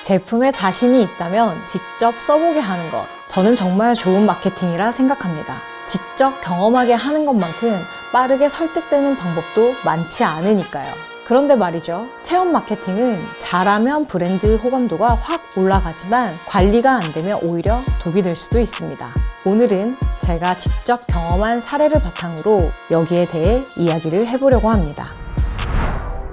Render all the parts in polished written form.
제품에 자신이 있다면 직접 써보게 하는 것. 저는 정말 좋은 마케팅이라 생각합니다. 직접 경험하게 하는 것만큼 빠르게 설득되는 방법도 많지 않으니까요. 그런데 말이죠. 체험 마케팅은 잘하면 브랜드 호감도가 확 올라가지만 관리가 안 되면 오히려 독이 될 수도 있습니다. 오늘은 제가 직접 경험한 사례를 바탕으로 여기에 대해 이야기를 해보려고 합니다.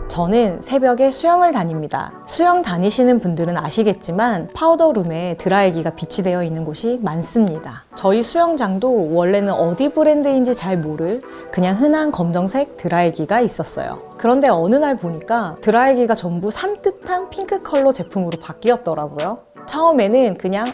저는 새벽에 수영을 다닙니다. 수영 다니시는 분들은 아시겠지만 파우더룸에 드라이기가 비치되어 있는 곳이 많습니다. 저희 수영장도 원래는 어디 브랜드인지 잘 모를 그냥 흔한 검정색 드라이기가 있었어요. 그런데 어느 날 보니까 드라이기가 전부 산뜻한 핑크 컬러 제품으로 바뀌었더라고요. 처음에는 그냥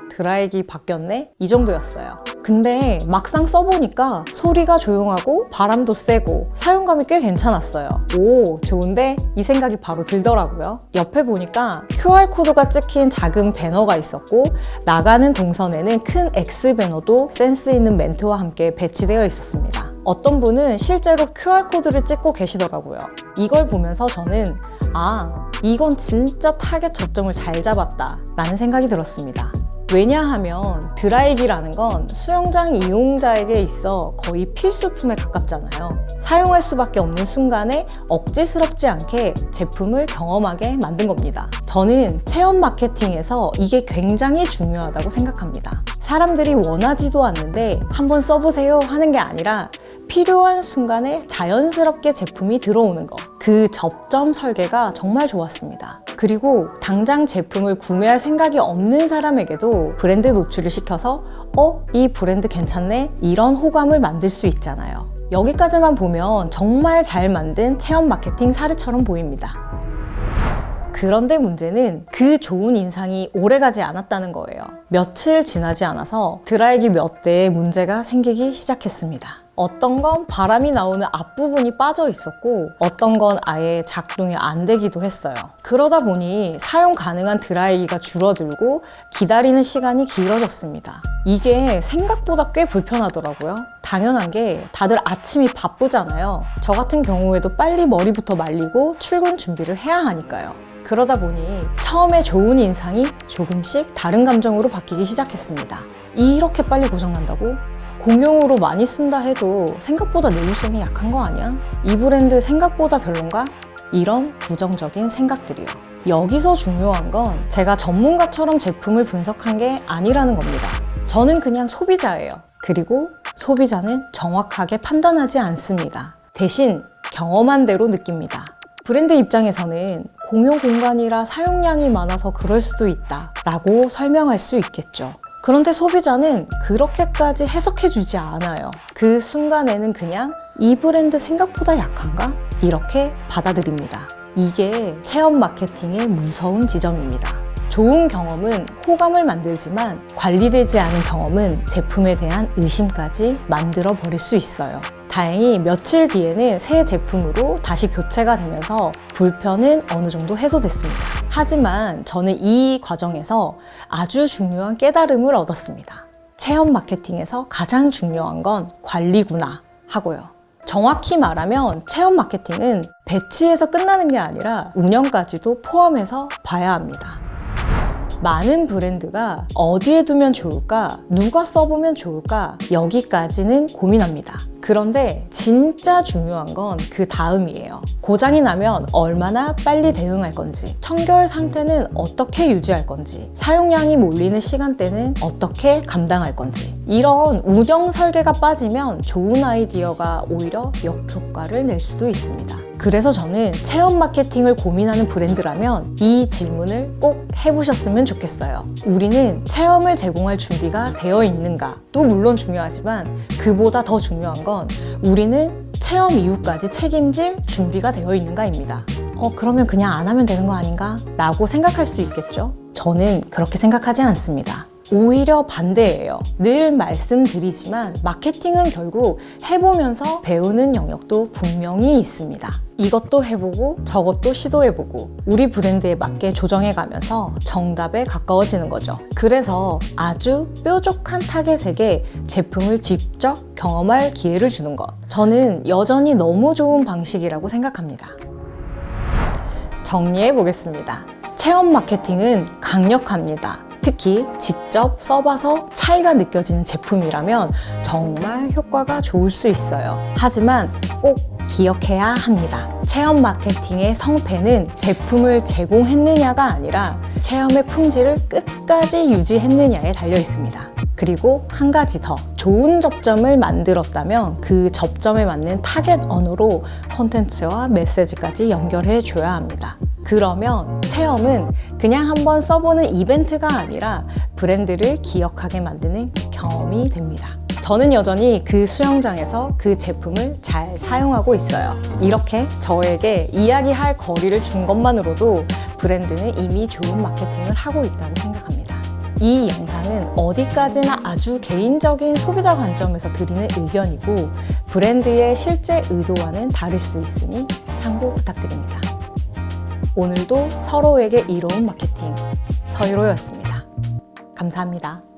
드라이기 바뀌었네? 이 정도였어요. 근데 막상 써보니까 소리가 조용하고 바람도 세고 사용감이 꽤 괜찮았어요. 오, 좋은데? 이 생각이 바로 들더라고요. 옆에 보니까 QR코드가 찍힌 작은 배너가 있었고 나가는 동선에는 큰 X 배너도 센스 있는 멘트와 함께 배치되어 있었습니다. 어떤 분은 실제로 QR코드를 찍고 계시더라고요. 이걸 보면서 저는 이건 진짜 타겟 접점을 잘 잡았다 라는 생각이 들었습니다. 왜냐하면 드라이기라는 건 수영장 이용자에게 있어 거의 필수품에 가깝잖아요. 사용할 수밖에 없는 순간에 억지스럽지 않게 제품을 경험하게 만든 겁니다. 저는 체험 마케팅에서 이게 굉장히 중요하다고 생각합니다. 사람들이 원하지도 않는데 한번 써보세요 하는 게 아니라 필요한 순간에 자연스럽게 제품이 들어오는 거. 그 접점 설계가 정말 좋았습니다. 그리고 당장 제품을 구매할 생각이 없는 사람에게도 브랜드 노출을 시켜서 이 브랜드 괜찮네? 이런 호감을 만들 수 있잖아요. 여기까지만 보면 정말 잘 만든 체험 마케팅 사례처럼 보입니다. 그런데 문제는 그 좋은 인상이 오래가지 않았다는 거예요. 며칠 지나지 않아서 드라이기 몇 대에 문제가 생기기 시작했습니다. 어떤 건 바람이 나오는 앞부분이 빠져 있었고 어떤 건 아예 작동이 안 되기도 했어요. 그러다 보니 사용 가능한 드라이기가 줄어들고 기다리는 시간이 길어졌습니다. 이게 생각보다 꽤 불편하더라고요. 당연한 게 다들 아침이 바쁘잖아요. 저 같은 경우에도 빨리 머리부터 말리고 출근 준비를 해야 하니까요. 그러다 보니 처음에 좋은 인상이 조금씩 다른 감정으로 바뀌기 시작했습니다. 이렇게 빨리 고장난다고? 공용으로 많이 쓴다 해도 생각보다 내구성이 약한 거 아니야? 이 브랜드 생각보다 별론가? 이런 부정적인 생각들이요. 여기서 중요한 건 제가 전문가처럼 제품을 분석한 게 아니라는 겁니다. 저는 그냥 소비자예요. 그리고 소비자는 정확하게 판단하지 않습니다. 대신 경험한 대로 느낍니다. 브랜드 입장에서는 공용 공간이라 사용량이 많아서 그럴 수도 있다 라고 설명할 수 있겠죠. 그런데 소비자는 그렇게까지 해석해주지 않아요. 그 순간에는 그냥 이 브랜드 생각보다 약한가? 이렇게 받아들입니다. 이게 체험 마케팅의 무서운 지점입니다. 좋은 경험은 호감을 만들지만 관리되지 않은 경험은 제품에 대한 의심까지 만들어 버릴 수 있어요. 다행히 며칠 뒤에는 새 제품으로 다시 교체가 되면서 불편은 어느 정도 해소됐습니다. 하지만 저는 이 과정에서 아주 중요한 깨달음을 얻었습니다. 체험 마케팅에서 가장 중요한 건 관리구나 하고요. 정확히 말하면 체험 마케팅은 배치에서 끝나는 게 아니라 운영까지도 포함해서 봐야 합니다. 많은 브랜드가 어디에 두면 좋을까? 누가 써보면 좋을까? 여기까지는 고민합니다. 그런데 진짜 중요한 건 그 다음이에요. 고장이 나면 얼마나 빨리 대응할 건지, 청결 상태는 어떻게 유지할 건지, 사용량이 몰리는 시간대는 어떻게 감당할 건지. 이런 운영 설계가 빠지면 좋은 아이디어가 오히려 역효과를 낼 수도 있습니다. 그래서 저는 체험 마케팅을 고민하는 브랜드라면 이 질문을 꼭 해보셨으면 좋겠어요. 우리는 체험을 제공할 준비가 되어 있는가? 또 물론 중요하지만 그보다 더 중요한 건 우리는 체험 이후까지 책임질 준비가 되어 있는가입니다. 그러면 그냥 안 하면 되는 거 아닌가? 라고 생각할 수 있겠죠? 저는 그렇게 생각하지 않습니다. 오히려 반대예요. 늘 말씀드리지만 마케팅은 결국 해보면서 배우는 영역도 분명히 있습니다. 이것도 해보고 저것도 시도해보고 우리 브랜드에 맞게 조정해가면서 정답에 가까워지는 거죠. 그래서 아주 뾰족한 타겟에게 제품을 직접 경험할 기회를 주는 것. 저는 여전히 너무 좋은 방식이라고 생각합니다. 정리해 보겠습니다. 체험 마케팅은 강력합니다. 특히 직접 써봐서 차이가 느껴지는 제품이라면 정말 효과가 좋을 수 있어요. 하지만 꼭 기억해야 합니다. 체험 마케팅의 성패는 제품을 제공했느냐가 아니라 체험의 품질을 끝까지 유지했느냐에 달려 있습니다. 그리고 한 가지 더, 좋은 접점을 만들었다면 그 접점에 맞는 타겟 언어로 콘텐츠와 메시지까지 연결해 줘야 합니다. 그러면 체험은 그냥 한번 써보는 이벤트가 아니라 브랜드를 기억하게 만드는 경험이 됩니다. 저는 여전히 그 수영장에서 그 제품을 잘 사용하고 있어요. 이렇게 저에게 이야기할 거리를 준 것만으로도 브랜드는 이미 좋은 마케팅을 하고 있다고 생각합니다. 이 영상은 어디까지나 아주 개인적인 소비자 관점에서 드리는 의견이고 브랜드의 실제 의도와는 다를 수 있으니 참고 부탁드립니다. 오늘도 서로에게 이로운 마케팅 서유로였습니다. 감사합니다.